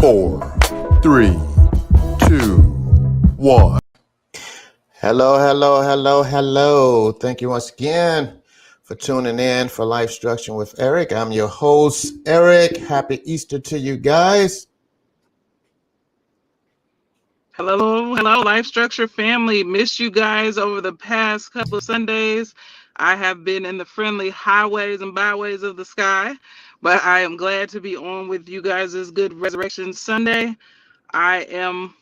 4, 3, 2, 1. Hello. Thank you once again for tuning in for LifeStruction with Eric. I'm your host, Eric. Happy Easter to you guys. Hello, LifeStruction family. Missed you guys over the past couple of Sundays. I have been in the friendly highways and byways of the sky, but I am glad to be on with you guys this good Resurrection Sunday. I'm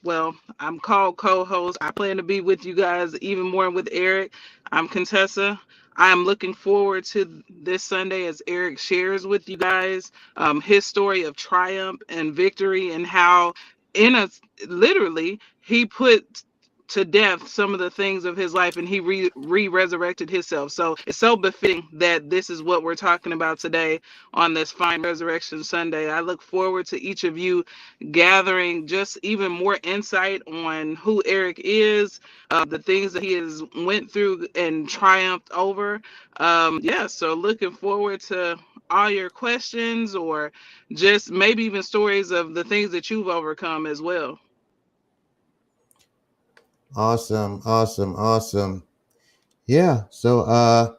called co-host. I plan to be with you guys even more with Eric. I'm Contessa. I am looking forward to this Sunday as Eric shares with you guys his story of triumph and victory and how in a literally he put to death some of the things of his life and he resurrected himself. So it's so befitting that this is what we're talking about today on this fine Resurrection Sunday. I look forward to each of you gathering just even more insight on who Eric is, the things that he has went through and triumphed over. So looking forward to all your questions or just maybe even stories of the things that you've overcome as well. Awesome. Yeah. So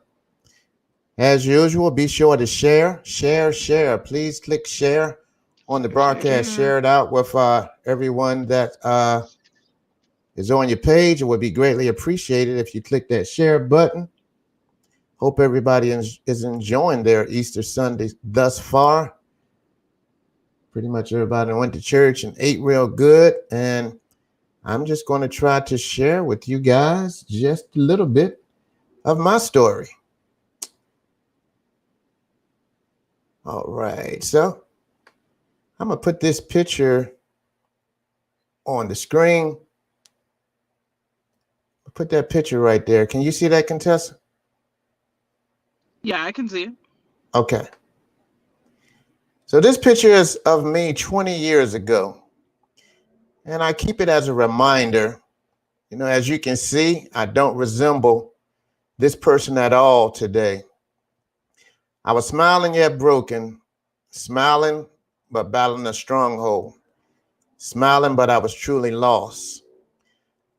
as usual, be sure to share. Please click share on the broadcast. Share it out with everyone that is on your page. It would be greatly appreciated if you click that share button. Hope everybody is enjoying their Easter Sunday thus far. Pretty much everybody went to church and ate real good. And I'm just going to try to share with you guys just a little bit of my story. All right. So I'm going to put this picture on the screen. Put that picture right there. Can you see that, Contessa? Yeah, I can see it. Okay. So this picture is of me 20 years ago. And I keep it as a reminder. You know, as you can see, I don't resemble this person at all today. I was smiling yet broken, smiling but battling a stronghold, smiling but I was truly lost.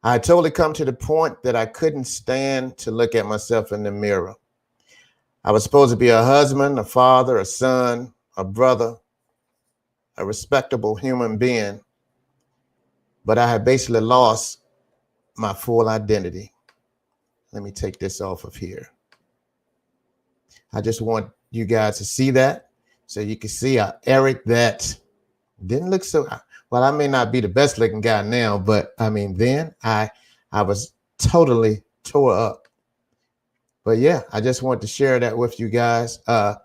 I had totally come to the point that I couldn't stand to look at myself in the mirror. I was supposed to be a husband, a father, a son, a brother, a respectable human being, but I had basically lost my full identity. Let me take this off of here. I just want you guys to see that so you can see Eric that didn't look so well. I may not be the best looking guy now, but I mean, then I was totally tore up. But yeah, I just want to share that with you guys. From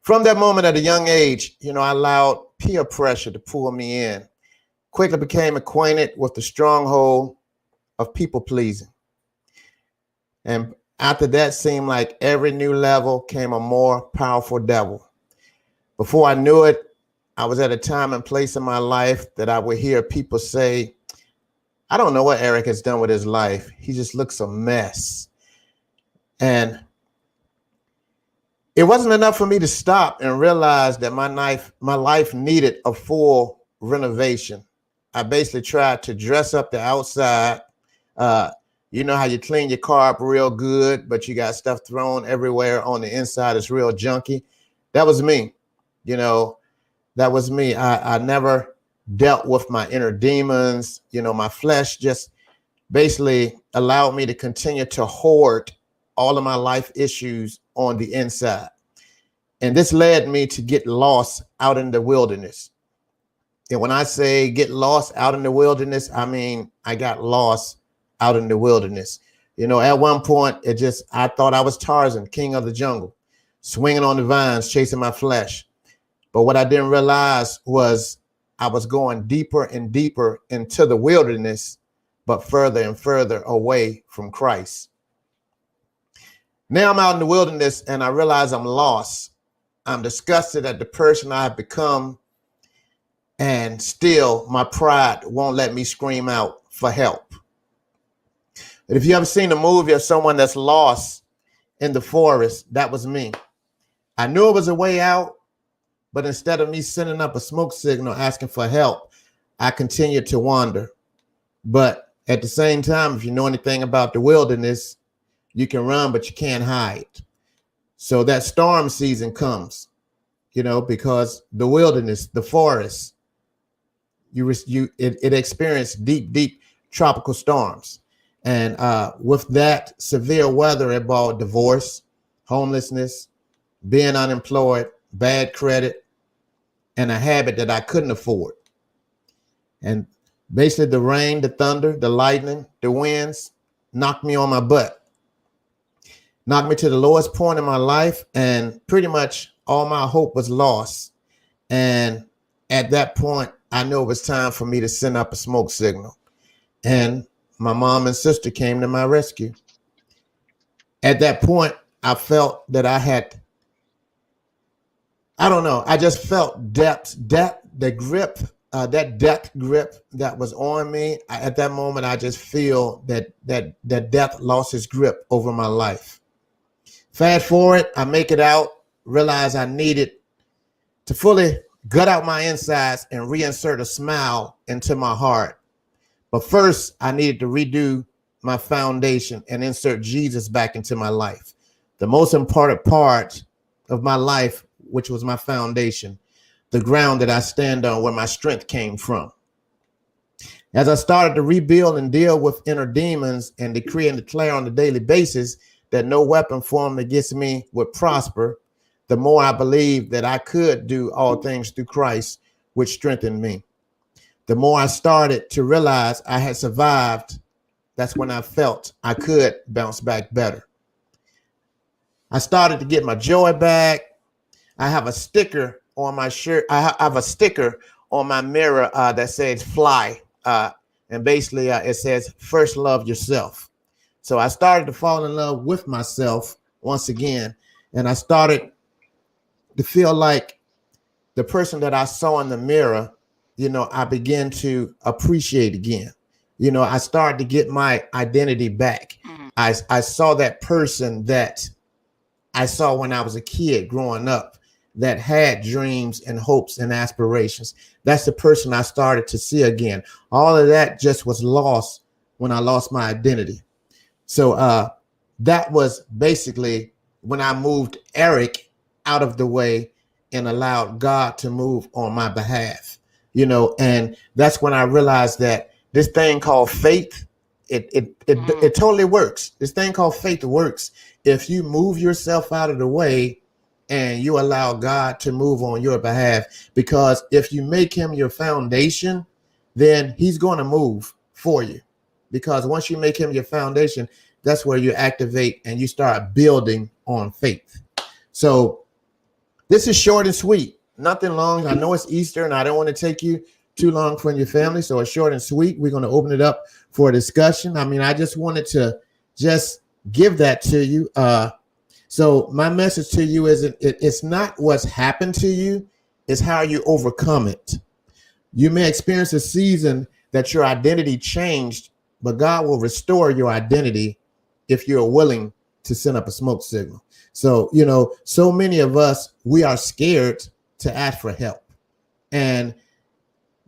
that moment at a young age, you know, I allowed peer pressure to pull me in. Quickly became acquainted with the stronghold of people pleasing. And after that, seemed like every new level came a more powerful devil. Before I knew it, I was at a time and place in my life that I would hear people say, I don't know what Eric has done with his life. He just looks a mess. And it wasn't enough for me to stop and realize that my life needed a full renovation. I basically tried to dress up the outside. You know how you clean your car up real good, but you got stuff thrown everywhere on the inside. It's real junky. That was me. You know, that was me. I never dealt with my inner demons. You know, my flesh just basically allowed me to continue to hoard all of my life issues on the inside. And this led me to get lost out in the wilderness. And when I say get lost out in the wilderness, I mean, I got lost out in the wilderness. You know, at one point, I thought I was Tarzan, king of the jungle, swinging on the vines, chasing my flesh. But what I didn't realize was I was going deeper and deeper into the wilderness, but further and further away from Christ. Now I'm out in the wilderness and I realize I'm lost. I'm disgusted at the person I have become. And still, my pride won't let me scream out for help. And if you ever seen a movie of someone that's lost in the forest, that was me. I knew it was a way out, But instead of me sending up a smoke signal asking for help, I continued to wander. But at the same time, if you know anything about the wilderness, you can run, but you can't hide. So that storm season comes, because the wilderness, the forest, it experienced deep tropical storms. And with that severe weather, it brought divorce, homelessness, being unemployed, bad credit, and a habit that I couldn't afford. And basically the rain, the thunder, the lightning, the winds knocked me on my butt, knocked me to the lowest point in my life, and pretty much all my hope was lost. And at that point, I knew it was time for me to send up a smoke signal. And my mom and sister came to my rescue. At that point, I felt that I just felt the grip, that death grip that was on me. At that moment, I just feel that death lost its grip over my life. Fast forward, I make it out, realize I needed to fully gut out my insides and reinsert a smile into my heart. But first, I needed to redo my foundation and insert Jesus back into my life. The most important part of my life, which was my foundation, the ground that I stand on, where my strength came from. As I started to rebuild and deal with inner demons and decree and declare on a daily basis that no weapon formed against me would prosper, the more I believed that I could do all things through Christ, which strengthened me. The more I started to realize I had survived, that's when I felt I could bounce back better. I started to get my joy back. I have a sticker on my shirt. I have a sticker on my mirror that says fly. And basically it says, first love yourself. So I started to fall in love with myself once again. And I started to feel like the person that I saw in the mirror, I began to appreciate again. I started to get my identity back. Mm-hmm. I saw that person that I saw when I was a kid growing up that had dreams and hopes and aspirations. That's the person I started to see again. All of that just was lost when I lost my identity. So that was basically when I moved Eric out of the way and allowed God to move on my behalf, and that's when I realized that this thing called faith, it totally works. This thing called faith works if you move yourself out of the way and you allow God to move on your behalf. Because if you make him your foundation, then he's going to move for you. Because once you make him your foundation, that's where you activate and you start building on faith. So this is short and sweet, nothing long. I know it's Easter and I don't want to take you too long from your family. So it's short and sweet. We're going to open it up for a discussion. I just wanted to just give that to you. So my message to you is it's not what's happened to you, it's how you overcome it. You may experience a season that your identity changed, but God will restore your identity if you're willing to send up a smoke signal. So, so many of us, we are scared to ask for help. And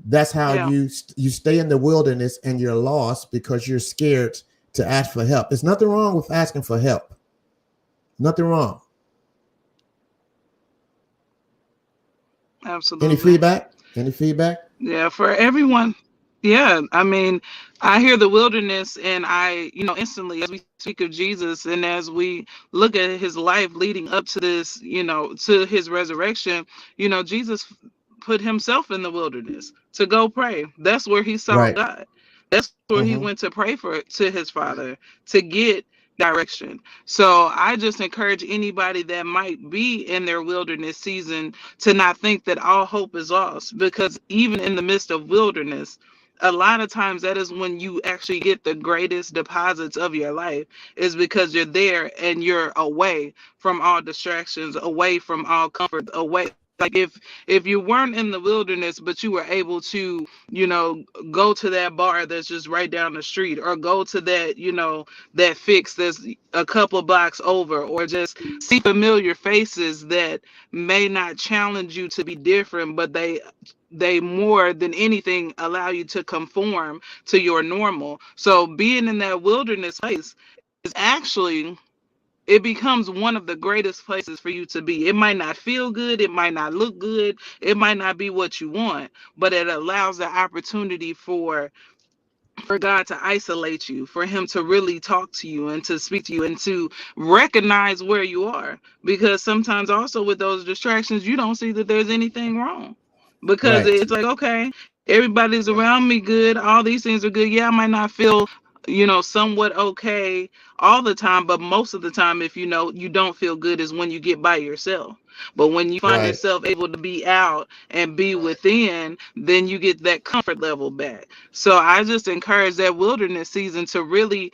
that's how you stay in the wilderness and you're lost because you're scared to ask for help. There's nothing wrong with asking for help. Nothing wrong. Absolutely. Any feedback? Yeah, for everyone. Yeah, I hear the wilderness and instantly as we speak of Jesus and as we look at his life leading up to this, to his resurrection, Jesus put himself in the wilderness to go pray. That's where he saw God. That's where he went to pray to his Father to get direction. So I just encourage anybody that might be in their wilderness season to not think that all hope is lost, because even in the midst of wilderness, a lot of times that is when you actually get the greatest deposits of your life, is because you're there and you're away from all distractions, away from all comfort, away like if you weren't in the wilderness, but you were able to, go to that bar that's just right down the street, or go to that, that fix that's a couple blocks over, or just see familiar faces that may not challenge you to be different, but they more than anything allow you to conform to your normal. So being in that wilderness place is actually, it becomes one of the greatest places for you to be. It might not feel good, it might not look good, it might not be what you want, but it allows the opportunity for God to isolate you, for him to really talk to you and to speak to you and to recognize where you are. Because sometimes also with those distractions, you don't see that there's anything wrong. Because Right. it's like, okay, everybody's around me good, all these things are good. Yeah, I might not feel, somewhat okay all the time, but most of the time, if you don't feel good is when you get by yourself. But when you find Right. yourself able to be out and be within, then you get that comfort level back. So I just encourage that wilderness season to really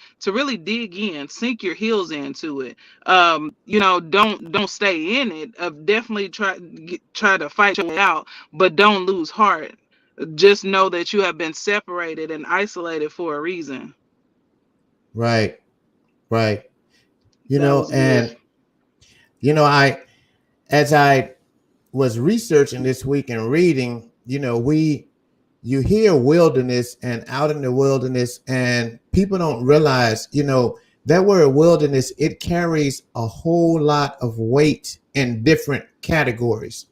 dig in, sink your heels into it. Don't stay in it. Definitely try to fight your way out, but don't lose heart. Just know that you have been separated and isolated for a reason. Right. Right. That was good. And I as I was researching this week and reading, you hear wilderness and out in the wilderness, and people don't realize, that word wilderness, it carries a whole lot of weight in different categories,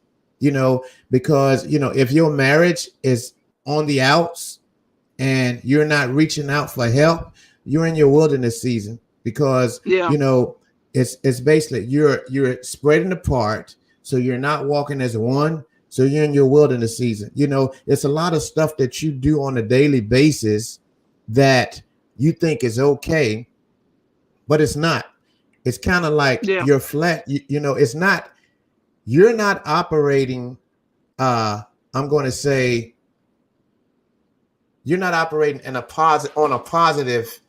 because, if your marriage is on the outs and you're not reaching out for help, you're in your wilderness season because, Yeah. it's basically you're spreading apart, so you're not walking as one. So you're in your wilderness season. It's a lot of stuff that you do on a daily basis that you think is okay, but it's not. It's kind of like Yeah. your flesh. It's not. You're not operating. I'm going to say you're not operating in a positive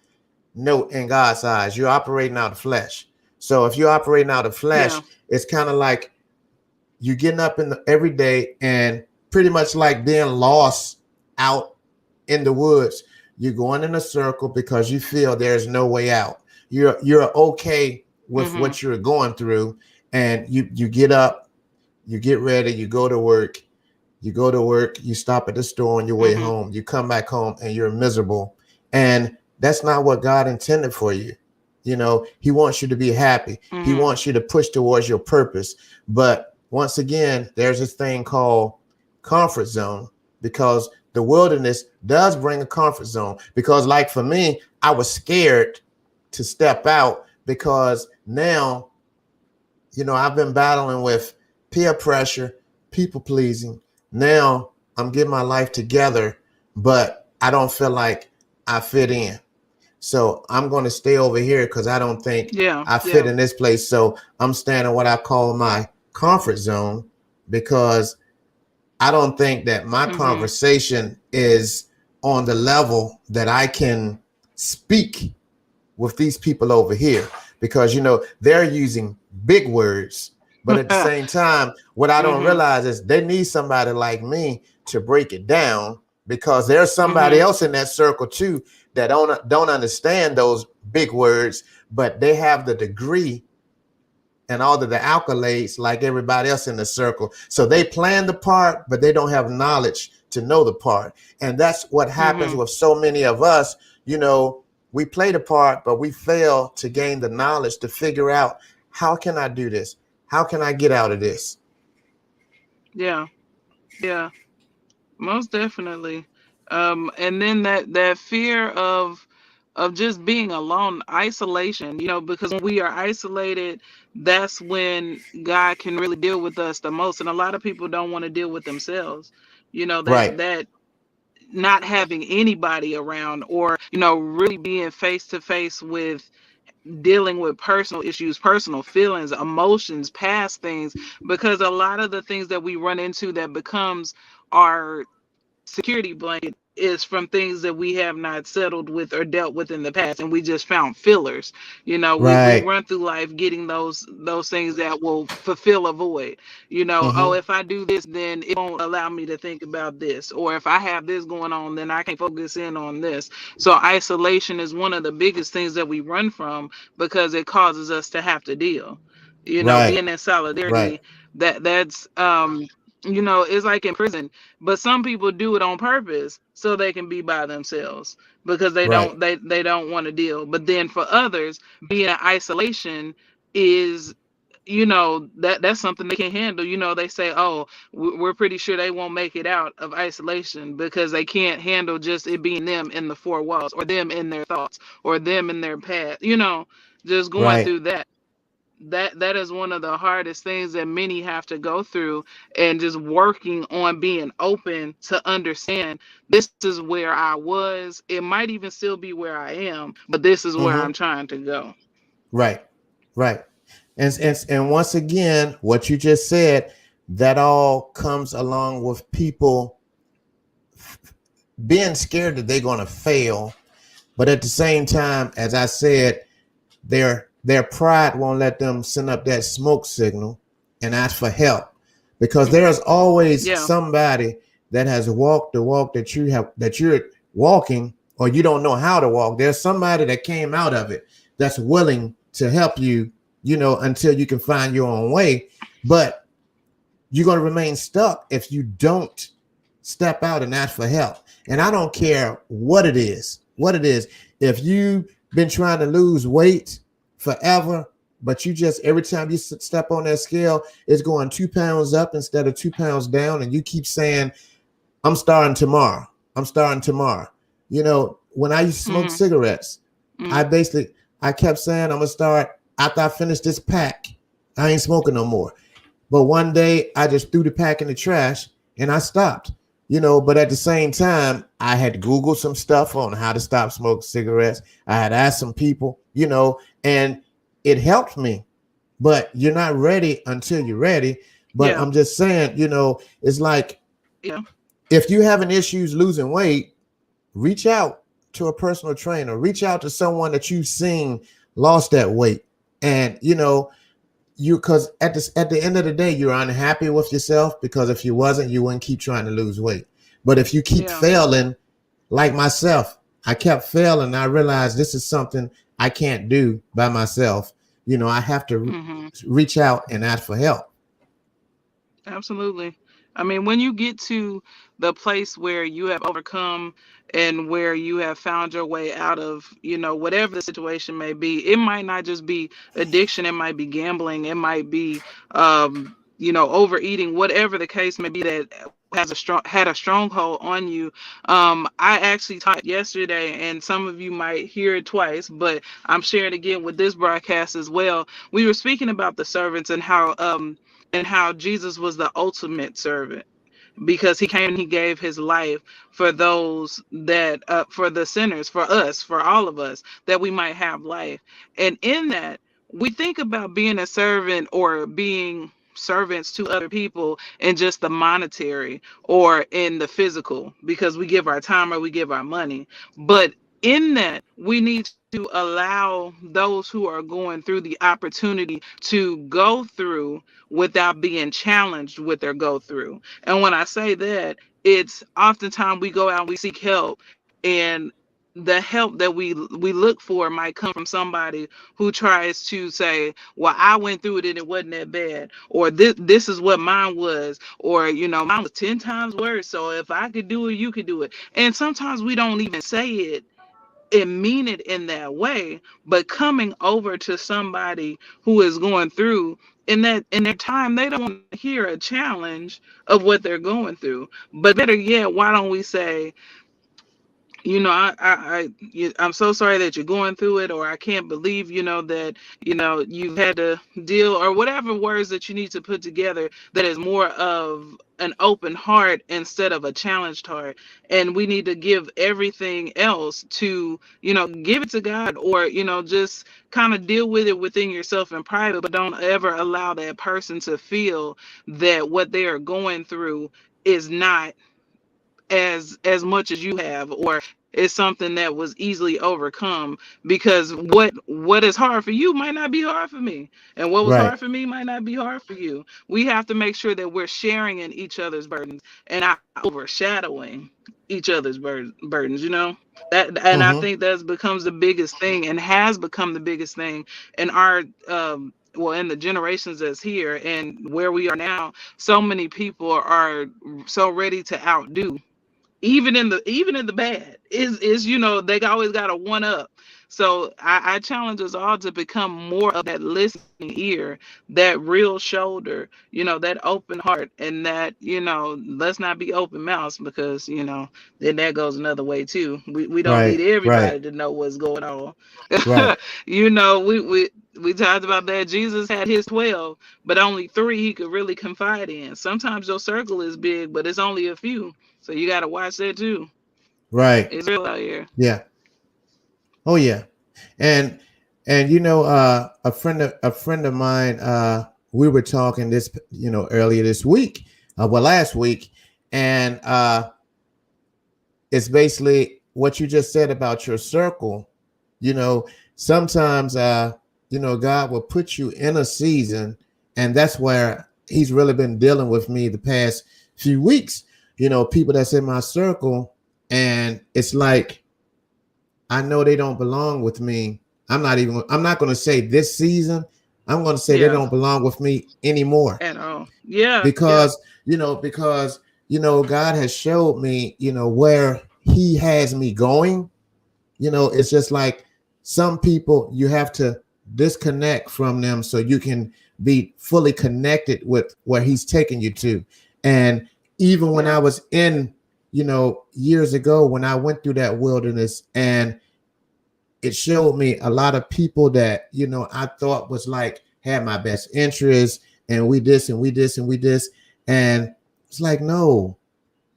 note in God's eyes. You're operating out of flesh. So if you're operating out of flesh, Yeah. it's kind of like you're getting up every day and pretty much like being lost out in the woods. You're going in a circle because you feel there's no way out. You're okay with Mm-hmm. what you're going through, and you get up, you get ready, you go to work, you stop at the store on your way Mm-hmm. home, you come back home and you're miserable. And that's not what God intended for you. He wants you to be happy. He Mm-hmm. wants you to push towards your purpose. But once again, there's this thing called comfort zone, because the wilderness does bring a comfort zone. Because like for me, I was scared to step out because now, I've been battling with peer pressure, people pleasing. Now I'm getting my life together, but I don't feel like I fit in. So I'm going to stay over here because I don't think Yeah. I fit Yeah. in this place. So I'm staying in what I call my comfort zone, because I don't think that my Mm-hmm. conversation is on the level that I can speak with these people over here, because, they're using big words. But at the same time, what I don't Mm-hmm. realize is they need somebody like me to break it down, because there's somebody Mm-hmm. else in that circle too that don't understand those big words, but they have the degree and all of the accolades like everybody else in the circle. So they plan the part, but they don't have knowledge to know the part. And that's what happens Mm-hmm. with so many of us. We play the part, but we fail to gain the knowledge to figure out, how can I do this? How can I get out of this? Yeah. Yeah. Most definitely. And then that fear of just being alone, isolation, because when we are isolated, that's when God can really deal with us the most. And a lot of people don't want to deal with themselves. Right. That not having anybody around, or, really being face to face with dealing with personal issues, personal feelings, emotions, past things, because a lot of the things that we run into that becomes our security blanket is from things that we have not settled with or dealt with in the past, and we just found fillers. We Right. run through life getting those things that will fulfill a void. Oh, Mm-hmm. if I do this, then it won't allow me to think about this, or if I have this going on, then I can focus in on this. So isolation is one of the biggest things that we run from, because it causes us to have to deal. Right. Being in Right. solidarity, that's it's like in prison. But some people do it on purpose so they can be by themselves, because they Right. don't they don't want to deal. But then for others, being in isolation is, that's something they can handle. They say, oh, we're pretty sure they won't make it out of isolation because they can't handle just it being them in the four walls, or them in their thoughts, or them in their past, just going Right. through that is one of the hardest things that many have to go through, and just working on being open to understand, this is where I was, it might even still be where I am, but this is where Mm-hmm. I'm trying to go. Right. Right. And once again, what you just said, that all comes along with people being scared that they're going to fail, but at the same time, as I said, their pride won't let them send up that smoke signal and ask for help, because there's always Yeah. somebody that has walked the walk that you're walking, or you don't know how to walk. There's somebody that came out of it that's willing to help you, until you can find your own way. But you're going to remain stuck if you don't step out and ask for help. And I don't care what it is. If you've been trying to lose weight forever, but you just, every time you step on that scale, it's going 2 pounds up instead of 2 pounds down. And you keep saying, I'm starting tomorrow. I'm starting tomorrow. When I used to smoke Hmm. cigarettes, Hmm. I kept saying, I'm going to start after I finish this pack. I ain't smoking no more. But one day I just threw the pack in the trash and I stopped. But at the same time, I had Googled some stuff on how to stop smoking cigarettes. I had asked some people, and it helped me. But you're not ready until you're ready. But Yeah. I'm just saying, it's like, Yeah. if you're having issues losing weight, reach out to a personal trainer, reach out to someone that you've seen lost that weight. And, because at the end of the day, you're unhappy with yourself, because if you wasn't, you wouldn't keep trying to lose weight. But if you keep Yeah. failing, like myself, I kept failing. I realized this is something I can't do by myself. I have to Hmm. reach out and ask for help. Absolutely. I mean, when you get to the place where you have overcome and where you have found your way out of, whatever the situation may be, it might not just be addiction, it might be gambling, it might be, overeating, whatever the case may be that had a stronghold on you. I actually taught yesterday, and some of you might hear it twice, but I'm sharing again with this broadcast as well. We were speaking about the servants, and how Jesus was the ultimate servant, because he came and he gave his life for those that for the sinners, for us, for all of us, that we might have life. And in that, we think about being a servant or being servants to other people in just the monetary or in the physical, because we give our time or we give our money. But in that, we need to allow those who are going through the opportunity to go through without being challenged with their go through. And when I say that, it's oftentimes we go out and we seek help, and the help that we look for might come from somebody who tries to say, well, I went through it and it wasn't that bad, or this is what mine was, or mine was 10 times worse, so if I could do it, you could do it. And sometimes we don't even say it and mean it in that way, but coming over to somebody who is going through in their time, they don't want to hear a challenge of what they're going through. But better yet, why don't we say, I'm so sorry that you're going through it, or I can't believe, that, you've had to deal, or whatever words that you need to put together that is more of an open heart instead of a challenged heart. And we need to give everything else to, give it to God, or, just kind of deal with it within yourself in private, but don't ever allow that person to feel that what they are going through is not as much as you have, or it's something that was easily overcome, because what is hard for you might not be hard for me, and what was Right. hard for me might not be hard for you. We have to make sure that we're sharing in each other's burdens and not overshadowing each other's burdens, that. And I Mm-hmm. think that becomes the biggest thing, and has become the biggest thing in our well, in the generations that's here and where we are now. So many people are so ready to outdo, even in the bad, is they always got a one up. So I challenge us all to become more of that listening ear, that real shoulder, that open heart, and that, let's not be open mouth, because then that goes another way too. We don't need Right. Right. everybody to know what's going on. Right. We talked about that. Jesus had his 12, but only three he could really confide in. Sometimes your circle is big, but it's only a few, so you got to watch that too. Right. It's real out here. Yeah. Oh yeah. And a friend of mine, we were talking this, earlier this week, last week, and it's basically what you just said about your circle. Sometimes God will put you in a season, and that's where he's really been dealing with me the past few weeks. People that's in my circle, and it's like, I know they don't belong with me. I'm not going to say this season. I'm going to say they Yeah, don't belong with me anymore, at all. Yeah, yeah, because God has showed me, where he has me going. It's just like some people, you have to disconnect from them so you can be fully connected with where he's taking you to. And even when I yeah, was in, years ago, when I went through that wilderness, and it showed me a lot of people that, I thought was like, had my best interest, and we this and we this and we this. And it's like, no,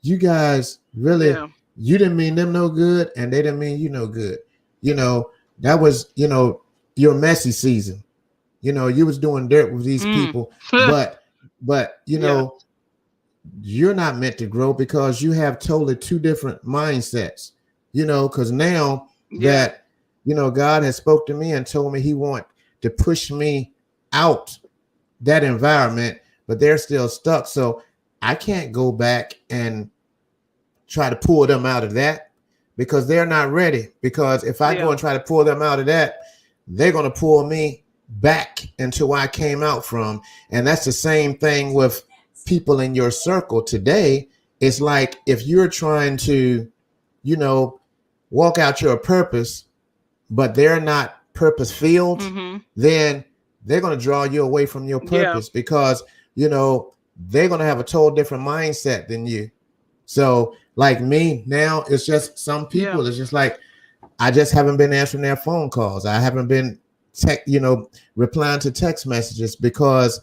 you guys really, yeah, you didn't mean them no good, and they didn't mean you no good. That was, your messy season. You was doing dirt with these mm. people, but Yeah, you're not meant to grow, because you have totally two different mindsets. Because now yeah, that God has spoke to me and told me he want to push me out that environment, but they're still stuck. So I can't go back and try to pull them out of that, because they're not ready. Because if I go yeah, and try to pull them out of that, they're going to pull me back into where I came out from. And that's the same thing with people in your circle today. It's like, if you're trying to, you know, walk out your purpose, but they're not purpose filled, mm-hmm, then they're going to draw you away from your yeah, purpose, because, they're going to have a total different mindset than you. So, like me now, it's just some yeah, people, it's just like, I just haven't been answering their phone calls. I haven't been replying to text messages, because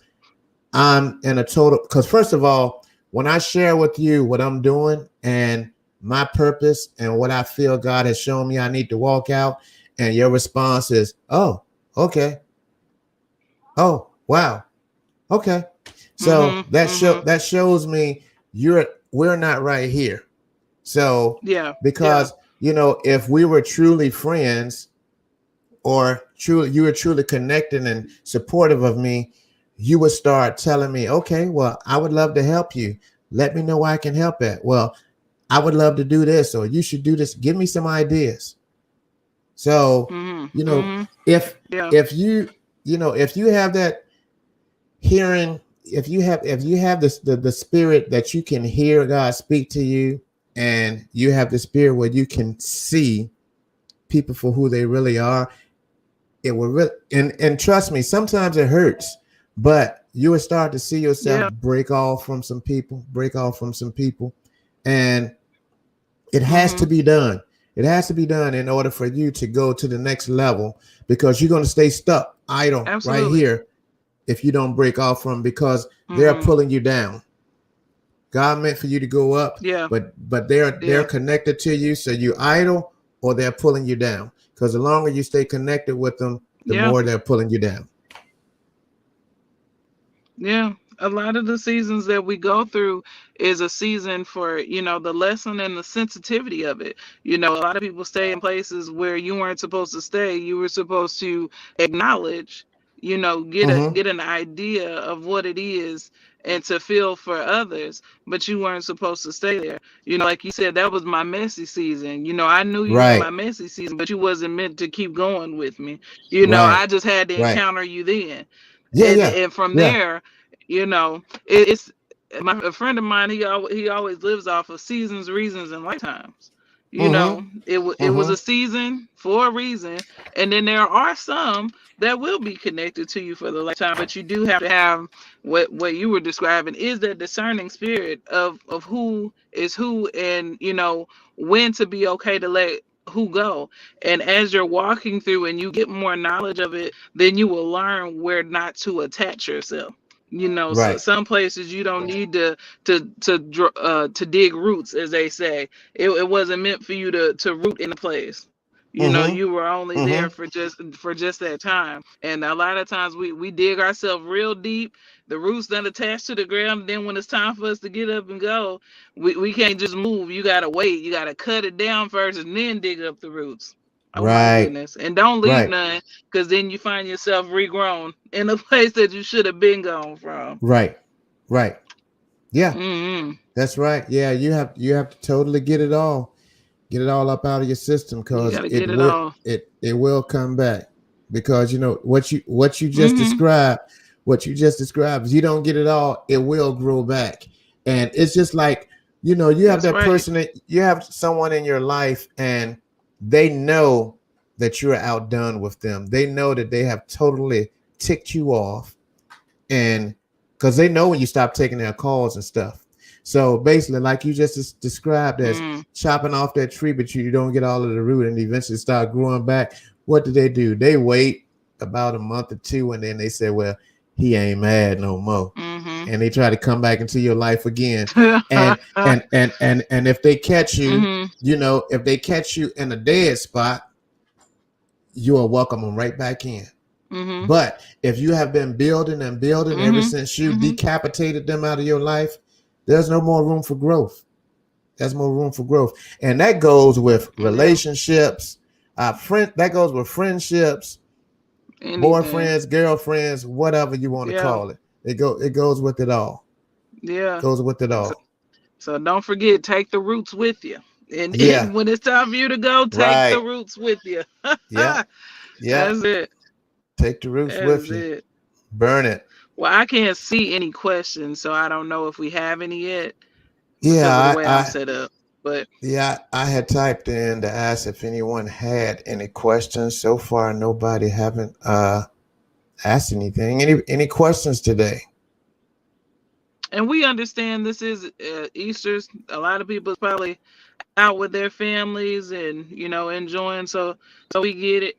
I'm in a total, because first of all, when I share with you what I'm doing and my purpose and what I feel God has shown me I need to walk out, and your response is, oh, okay. Oh, wow. Okay. So mm-hmm, mm-hmm, that shows me we're not right here. So, yeah, yeah, because, if we were truly friends, or truly you were truly connected and supportive of me, you would start telling me, okay, well, I would love to help you. Let me know where I can help at. Well, I would love to do this, or you should do this. Give me some ideas. So, mm-hmm, mm-hmm, if yeah, if you if you have that hearing, if you have this the spirit that you can hear God speak to you, and you have the spirit where you can see people for who they really are, it will really, and trust me, sometimes it hurts, but you will start to see yourself yeah, break off from some people, and it has mm-hmm, to be done. It has to be done in order for you to go to the next level, because you're going to stay stuck idle right absolutely, here if you don't break off from, because they're mm-hmm, pulling you down. God meant for you to go up, yeah, but they're yeah, connected to you, so you idle, or they're pulling you down. Because the longer you stay connected with them, the yeah, more they're pulling you down. yeah. A lot of the seasons that we go through is a season for, the lesson and the sensitivity of it. A lot of people stay in places where you weren't supposed to stay. You were supposed to acknowledge, Mm-hmm. get an idea of what it is and to feel for others, but you weren't supposed to stay there. Like you said, that was my messy season. I knew you in my Right. messy season, but you wasn't meant to keep going with me. Right. I just had to Right. encounter you then. Yeah. Yeah. And from Yeah. there, it's a friend of mine. He always lives off of seasons, reasons, and lifetimes. Mm-hmm. It was Mm-hmm. a season for a reason, and then there are some that will be connected to you for the lifetime. But you do have to have what you were describing is that discerning spirit of who is who, and when to be okay to let who go. And as you're walking through and you get more knowledge of it, then you will learn where not to attach yourself. So Right. some places you don't need to dig roots, as they say. It wasn't meant for you to root in a place. Mm-hmm. You were only there Mm-hmm. for just that time. And a lot of times we dig ourselves real deep. The roots then attached to the ground. Then when it's time for us to get up and go, we can't just move. You gotta wait. You gotta cut it down first and then dig up the roots. Oh my Right. goodness. And don't leave Right. none, because then you find yourself regrown in a place that you should have been gone from. Right. Right. Yeah. Mm-hmm. That's right. Yeah. You have to totally get it all up out of your system, You because gotta get it all. it will come back, because what you just Mm-hmm. described, is you don't get it all, it will grow back. And it's just like, you have That's that right. person, that you have someone in your life, and they know that you're outdone with them. They know that they have totally ticked you off, and because they know when you stop taking their calls and stuff. So basically, like you just described, as Mm-hmm. chopping off that tree, but you don't get all of the root, and eventually start growing back. What do? They wait about a month or two, and then they say, well, he ain't mad no more. Mm-hmm. And they try to come back into your life again. And if they catch you, Mm-hmm. if they catch you in a dead spot, you will welcome them right back in. Mm-hmm. But if you have been building and building ever Mm-hmm. since you Mm-hmm. decapitated them out of your life, there's no more room for growth. There's more room for growth. And that goes with Yeah. relationships, that goes with friendships, Anything. boyfriends, girlfriends, whatever you want to Yeah. call it. It goes with it all. Yeah. Goes with it So, all. so don't forget, take the roots with you. And, Yeah. and when it's time for you to go, take the Right. roots with you. Yeah. Yeah. That's it. Take the roots That with is you. it. Burn it. Well, I can't see any questions, so I don't know if we have any yet Yeah, because of the I, way I'm I set up. But Yeah, I had typed in to ask if anyone had any questions. So far, nobody haven't asked anything. Any questions today? and we understand this is Easter's. A lot of people is probably out with their families and enjoying. So we get it.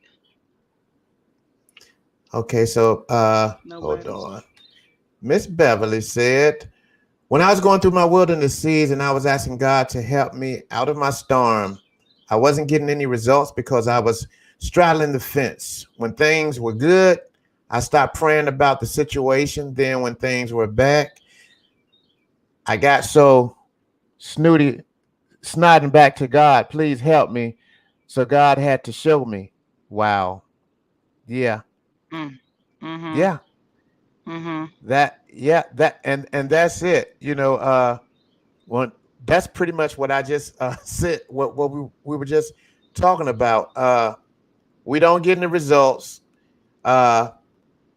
Okay, so hold Nobody. on. Miss Beverly said, when I was going through my wilderness season, I was asking God to help me out of my storm. I wasn't getting any results because I was straddling the fence. When things were good, I stopped praying about the situation. Then when things were bad, I got so snooty, snotting back to God, please help me. So God had to show me. Wow. Yeah. Mm. Mhm. Yeah. Mhm. And that's it. Well, that's pretty much what I just said, what we were just talking about. We don't get any results. Uh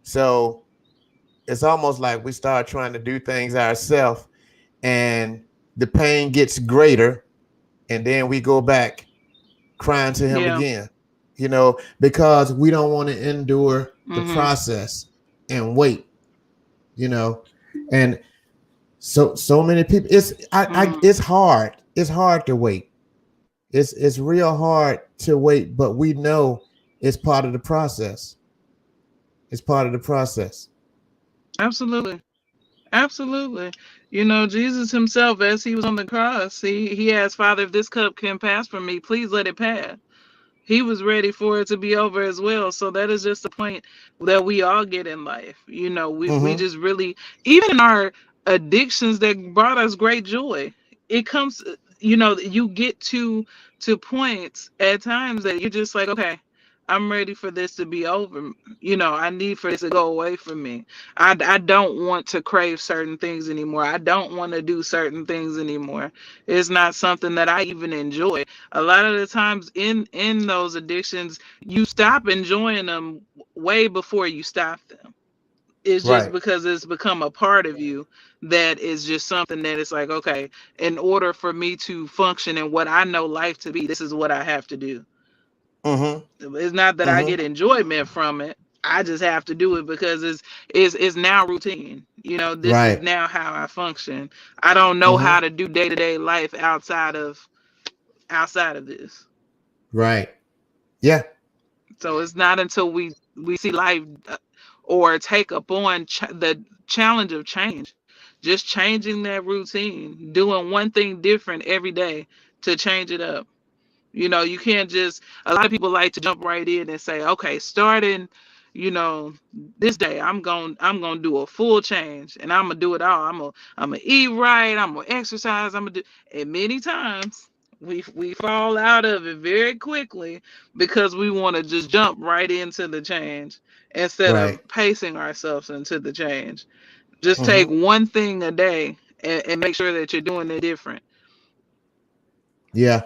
so it's almost like we start trying to do things ourselves, and the pain gets greater, and then we go back crying to him Yeah. again, because we don't want to endure the Mhm. process and wait, you know, and so many people. Mhm. It's hard. It's hard to wait. It's real hard to wait, but we know it's part of the process. It's part of the process. Absolutely. Absolutely. Jesus himself, as he was on the cross, he asked, Father, if this cup can pass from me, please let it pass. he was ready for it to be over as well. So that is just a point that we all get in life. You know, we Mm-hmm. just really, even in our addictions that brought us great joy, it comes, you know, you get to points at times that you're just like, okay, I'm ready for this to be over. You know, I need for this to go away from me. I don't want to crave certain things anymore. I don't want to do certain things anymore. It's not something that I even enjoy. A lot of the times in those addictions, you stop enjoying them way before you stop them. It's just Right. because it's become a part of you that is just something that it's like, okay, in order for me to function in what I know life to be, this is what I have to do. Mm-hmm. It's not that I Mm-hmm. get enjoyment from it. I just have to do it because it's now routine. You know, this is Right. now how I function. I don't know Mm-hmm. how to do day-to-day life outside of this. Right. Yeah. So it's not until we see life or take up on the challenge of change, just changing that routine, doing one thing different every day to change it up. You know, you can't just, a lot of people like to jump right in and say, okay, starting, you know, this day I'm going to do a full change and I'm going to do it all. I'm going to eat right, I'm going to exercise, I'm going to do, and many times we fall out of it very quickly because we want to just jump right into the change instead of Right. pacing ourselves into the change. Just take Mm-hmm. one thing a day and make sure that you're doing it different. Yeah.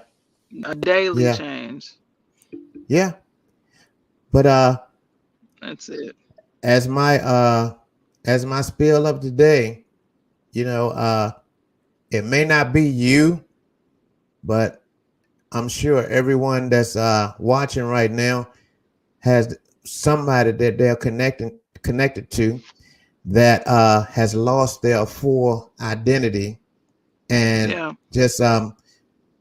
A daily Yeah. change. Yeah. But That's it. as my spiel of the day, it may not be you, but I'm sure everyone that's watching right now has somebody that they're connected to that has lost their full identity. And Yeah. just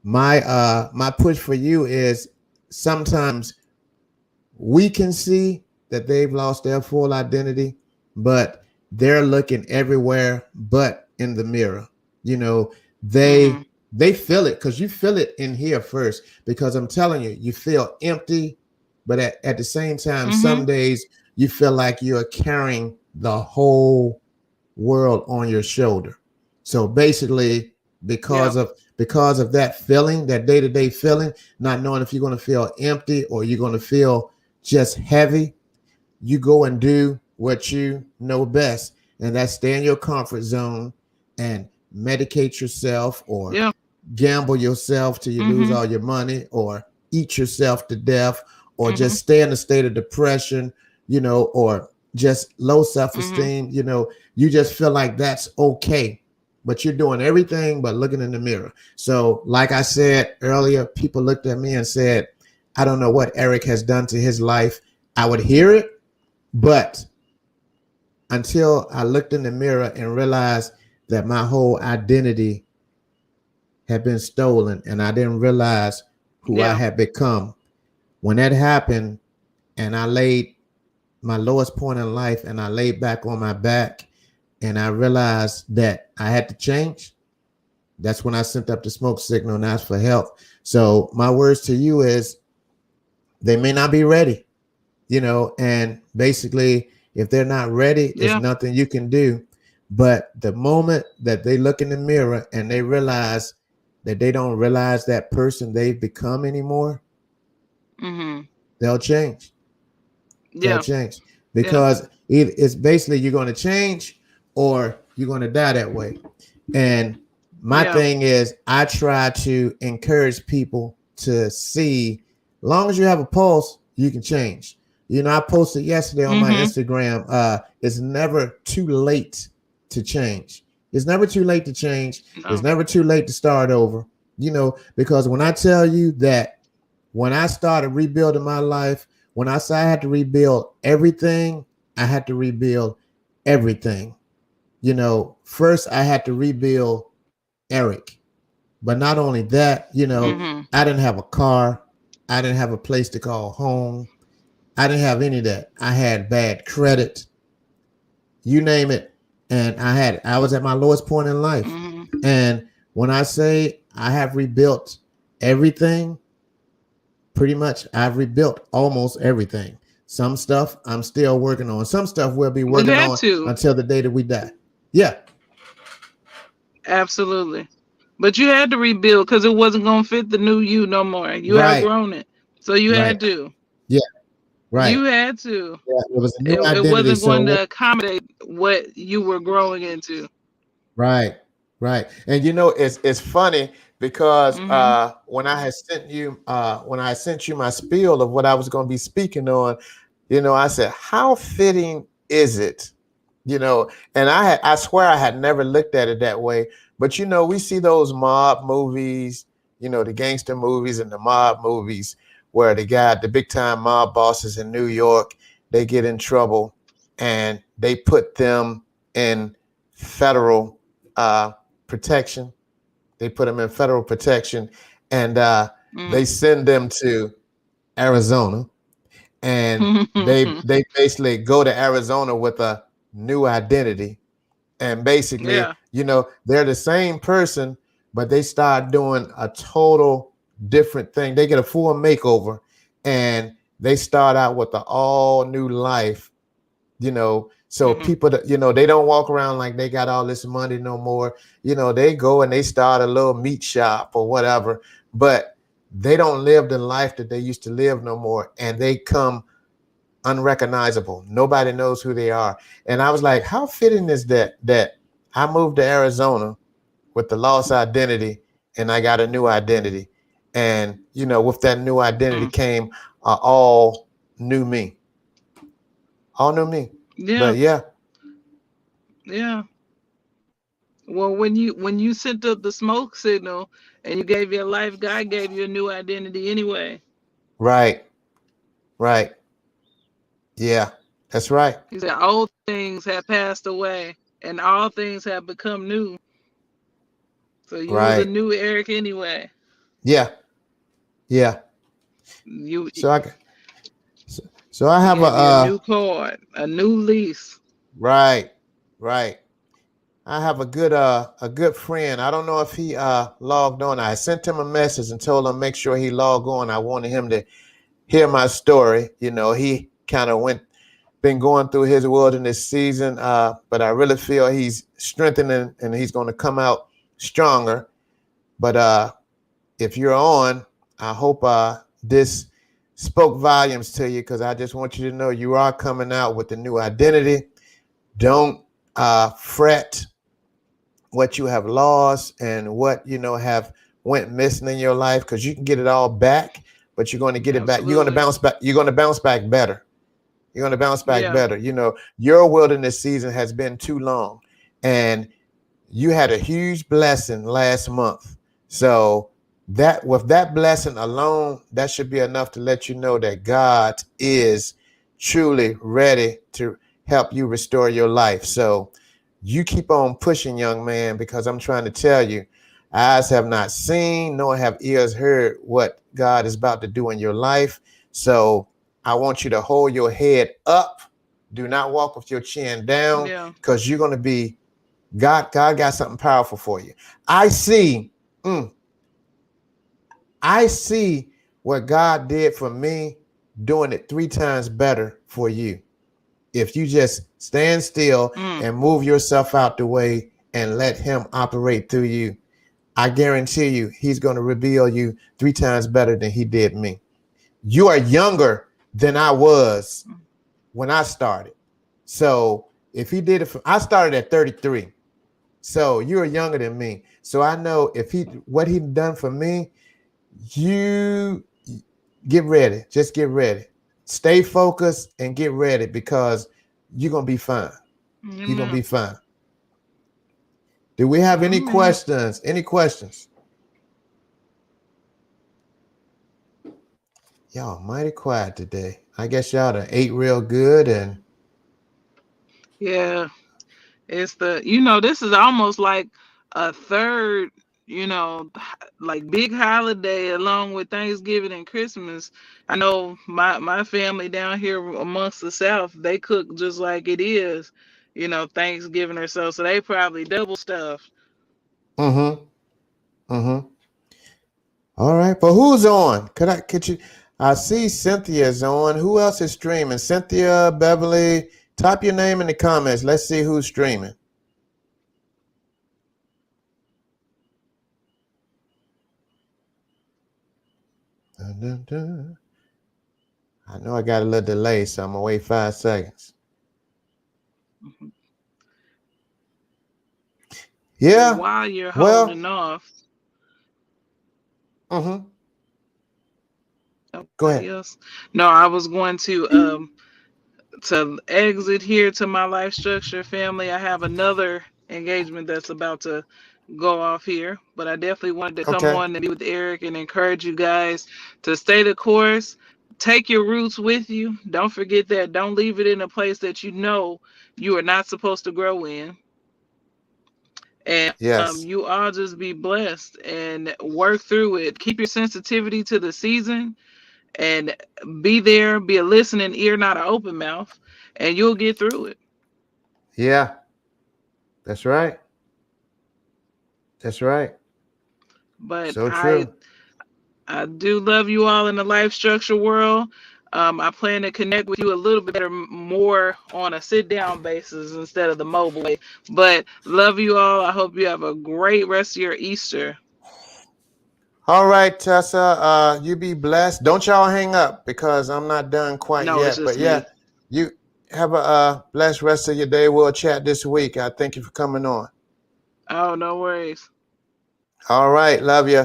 my push for you is sometimes we can see that they've lost their full identity, but they're looking everywhere but in the mirror. You know, Mm-hmm. they feel it because you feel it in here first. Because I'm telling you, you feel empty, but at the same time, Mm-hmm. some days you feel like you're carrying the whole world on your shoulder. So basically, Yeah. because of that feeling, that day-to-day feeling, not knowing if you're going to feel empty or you're going to feel just heavy, you go and do what you know best, and that's stay in your comfort zone and medicate yourself or Yeah. gamble yourself till you lose Mm-hmm. all your money or eat yourself to death or Mm-hmm. just stay in a state of depression, or just low Mm-hmm. self-esteem. You just feel like that's okay, but you're doing everything but looking in the mirror. So like I said earlier, people looked at me and said, I don't know what Eric has done to his life. I would hear it, but until I looked in the mirror and realized that my whole identity had been stolen and I didn't realize who I Yeah. had become. When that happened and I laid my lowest point in life and I laid back on my back and I realized that I had to change, that's when I sent up the smoke signal and asked for help. So my words to you is they may not be ready, and basically if they're not ready, it's Yeah. nothing you can do. But the moment that they look in the mirror and they realize that they don't realize that person they've become anymore, Mm-hmm. they'll change. They'll Yeah. change Yeah. because it's basically you're going to change or you're going to die that way. And my Yeah. thing is, I try to encourage people to see, long as you have a pulse, you can change. I posted yesterday on my Mm-hmm. Instagram, it's never too late to change. It's never too late to change. It's No. never too late to start over, because when I tell you that when I started rebuilding my life, when I said I had to rebuild everything, I had to rebuild everything. First I had to rebuild Eric. But not only that, Mm-hmm. I didn't have a car. I didn't have a place to call home. I didn't have any of that. I had bad credit, you name it. And I was at my lowest point in life. Mm-hmm. And when I say I have rebuilt everything, pretty much I've rebuilt almost everything. Some stuff I'm still working on. Some stuff we'll be You working had on to. until the day that we die. Yeah, Absolutely. But you had to rebuild because it wasn't going to fit the new you no more. You right, outgrown it. So you right. had to. Yeah, right. You had to. Yeah, it was a new It identity. wasn't going So to accommodate what you were growing into. right, right. And it's funny because Hmm. when I sent you my spiel of what I was going to be speaking on, I said, how fitting is it? And I swear I had never looked at it that way. But we see those mob movies, the gangster movies and the mob movies where the big time mob bosses in New York, they get in trouble and they put them in federal protection. They put them in federal protection, and they send them to Arizona, and they basically go to Arizona with a new identity, and basically, Yeah. they're the same person, but they start doing a total different thing. They get a full makeover, and they start out with an all new life. So Hmm. people that they don't walk around like they got all this money no more. They go and they start a little meat shop or whatever, but they don't live the life that they used to live no more, and they come unrecognizable. Nobody knows who they are. And I was like, how fitting is that I moved to Arizona with the lost identity, and I got a new identity. And with that new identity came all new me. All new me. Yeah. But yeah, Yeah. Well, when you sent up the smoke signal and you gave your life, God gave you a new identity anyway. right, right. Yeah, that's right. He said, "Old things have passed away, and all things have become new." So you was a Right. new Eric anyway. Yeah, yeah. You So so, so I he have a gave you a new card, a new lease. right, right. I have a good friend. I don't know if he logged on. I sent him a message and told him make sure he logged on. I wanted him to hear my story. He kind of been going through his wilderness season, but I really feel he's strengthening and he's going to come out stronger. But if you're on, I hope this spoke volumes to you, because I just want you to know you are coming out with a new identity. Don't fret what you have lost and what have went missing in your life, because you can get it all back, but you're going to get it back. You're going to Absolutely. bounce back. You're going to bounce back better. You're going to bounce back Yeah. better. Your wilderness season has been too long, and you had a huge blessing last month. So that with that blessing alone, that should be enough to let you know that God is truly ready to help you restore your life. So you keep on pushing, young man, because I'm trying to tell you, eyes have not seen, nor have ears heard what God is about to do in your life. So I want you to hold your head up. Do not walk with your chin down, Yeah. because you're going to be God got something powerful for you. I see, mm, I see what God did for me, doing it 3 times better for you. If you just stand still Mm. and move yourself out the way and let him operate through you, I guarantee you he's going to reveal you 3 times better than he did me. You are younger than I was when I started. So if he did it I started at 33. So you're younger than me. So I know if what he done for me, you get ready. Just get ready. Stay focused and get ready, because you're gonna be fine. You're gonna Amen. be fine. Do we have any Amen. questions? Any questions? Y'all mighty quiet today. I guess y'all done ate real good and Yeah. It's this is almost like a third, like big holiday along with Thanksgiving and Christmas. I know my family down here amongst the South, they cook just like it is, Thanksgiving or so. So they probably double stuff. mm-hmm. Mm-hmm. All right. But who's on? Could you I see Cynthia's on. Who else is streaming? Cynthia, Beverly, type your name in the comments. Let's see who's streaming. Dun, dun, dun. I know I got a little delay, so I'm going to wait 5 seconds. Yeah. While you're Well. holding off. Mm-hmm. Go ahead. Else? No, I was going to exit here to my LifeStruction family. I have another engagement that's about to go off here, but I definitely wanted to come on and be with Eric and encourage you guys to stay the course. Take your roots with you. Don't forget that. Don't leave it in a place that you know you are not supposed to grow in. And Yes. you all just be blessed and work through it. Keep your sensitivity to the season and be there, be a listening ear, not an open mouth, and you'll get through it. Yeah. That's right. That's right. But So true. I do love you all in the LifeStruction world. I plan to connect with you a little bit better, more on a sit-down basis instead of the mobile way. But love you all. I hope you have a great rest of your Easter. All right, Tessa. You be blessed. Don't y'all hang up because I'm not done quite No, it's yet. just But yeah, me. you have a blessed rest of your day. We'll chat this week. I thank you for coming on. Oh, no worries. All right, love you.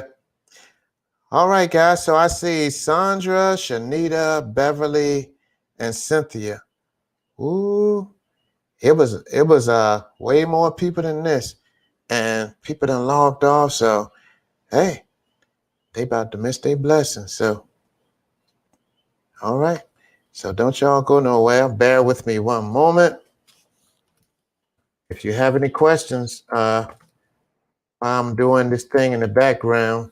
All right, guys. So I see Sandra, Shanita, Beverly, and Cynthia. Ooh, it was way more people than this, and people done logged off. So hey, they about to miss their blessing. So all right. So don't y'all go nowhere. Bear with me one moment. If you have any questions, I'm doing this thing in the background.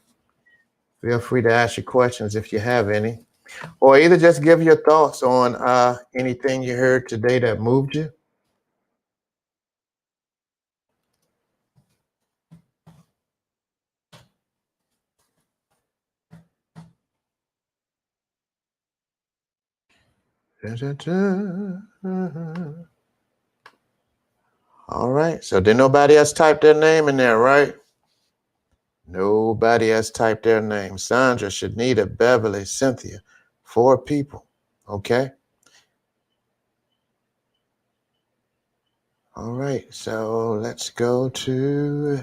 Feel free to ask your questions if you have any. Or either just give your thoughts on anything you heard today that moved you. All right. So did nobody else type their name in there, right? Nobody else typed their name. Sandra, Shanita, Beverly, Cynthia. 4 people. Okay. All right. So let's go to...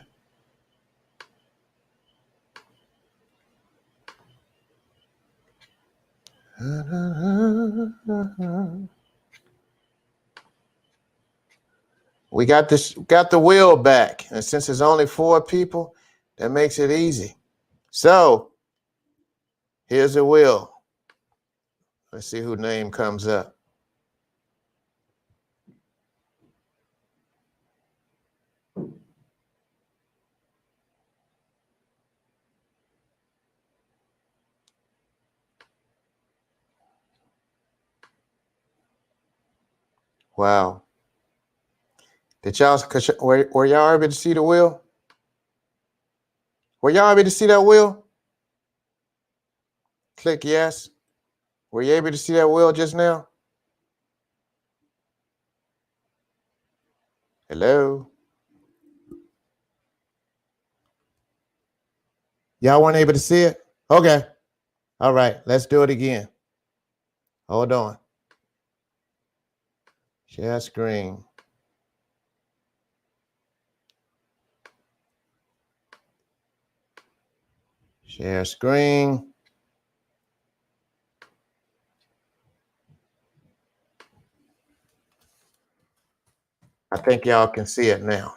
We got the wheel back. And since there's only 4 people, that makes it easy. So here's the wheel. Let's see whose name comes up. Wow. Did y'all, were y'all able to see the wheel? Were y'all able to see that wheel? Click yes. Were you able to see that wheel just now? Hello? Y'all weren't able to see it? Okay. All right, let's do it again. Hold on. Share screen. Share screen. I think y'all can see it now.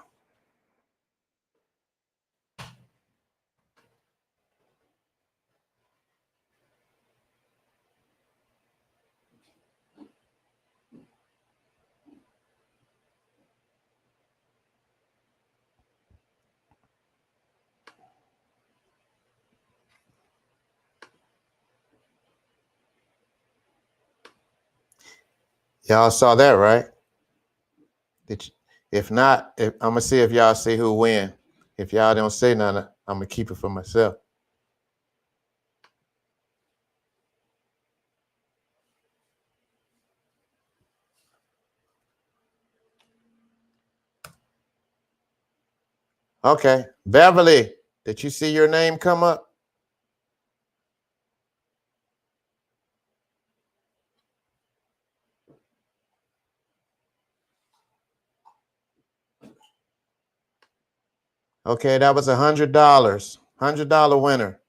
Y'all saw that, right? Did you, if not, I'm gonna see if y'all see who win. If y'all don't say nothing, I'm gonna keep it for myself. Okay. Beverly, did you see your name come up? Okay, that was $100. $100 winner.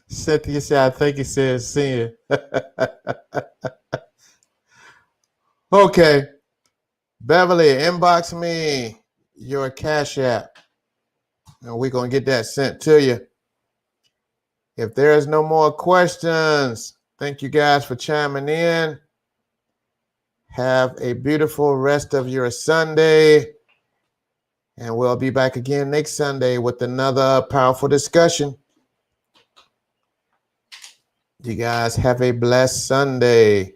Cynthia said, I think he said sin. Okay. Beverly, inbox me your Cash App, and we're going to get that sent to you. If there's no more questions, thank you guys for chiming in. Have a beautiful rest of your Sunday. And we'll be back again next Sunday with another powerful discussion. You guys have a blessed Sunday.